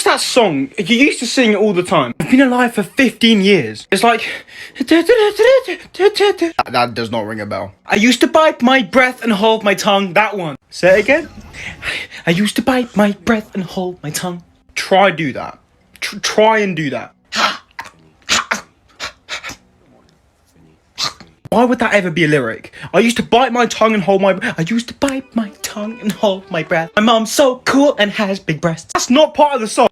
What's that song? You used to sing it all the time. I've been alive for 15 years. It's like... That does not ring a bell. I used to bite my breath and hold my tongue. That one. Say it again. I used to bite my breath and hold my tongue. Try do that. Try and do that. Why would that ever be a lyric? I used to bite my tongue and hold my... I used to bite my tongue and hold my breath. My mum's so cool and has big breasts. That's not part of the song.